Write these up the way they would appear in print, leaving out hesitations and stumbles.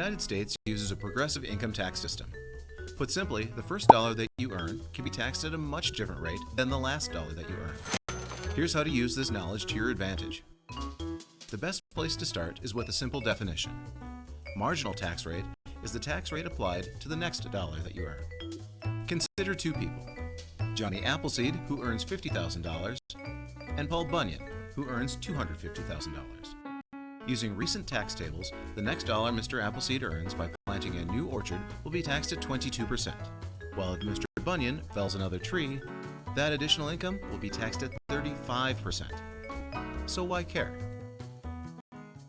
United States uses a progressive income tax system. Put simply, the first dollar that you earn can be taxed at a much different rate than the last dollar that you earn. Here's how to use this knowledge to your advantage. The best place to start is with a simple definition. Marginal tax rate is the tax rate applied to the next dollar that you earn. Consider two people, Johnny Appleseed, who earns $50,000, and Paul Bunyan, who earns $250,000. Using recent tax tables, the next dollar Mr. Appleseed earns by planting a new orchard will be taxed at 22%, while if Mr. Bunyan fells another tree, that additional income will be taxed at 35%. So why care?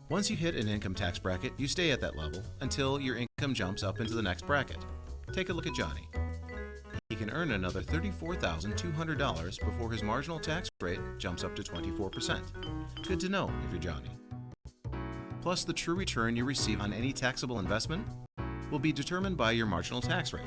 Once you hit an income tax bracket, you stay at that level until your income jumps up into the next bracket. Take a look at Johnny. He can earn another $34,200 before his marginal tax rate jumps up to 24%. Good to know if you're Johnny. Plus, the true return you receive on any taxable investment will be determined by your marginal tax rate.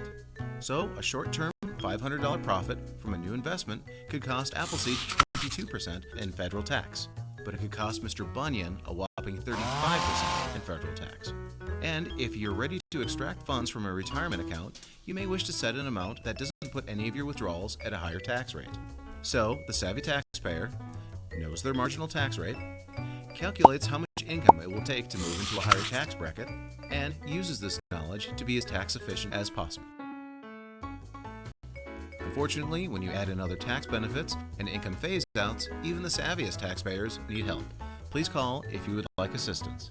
So, a short-term $500 profit from a new investment could cost Appleseed 22% in federal tax, but it could cost Mr. Bunyan a whopping 35% in federal tax. And if you're ready to extract funds from a retirement account, you may wish to set an amount that doesn't put any of your withdrawals at a higher tax rate. So, the savvy taxpayer knows their marginal tax rate, calculates how much income it will take to move into a higher tax bracket, and uses this knowledge to be as tax efficient as possible. Unfortunately, when you add in other tax benefits and income phase-outs, even the savviest taxpayers need help. Please call if you would like assistance.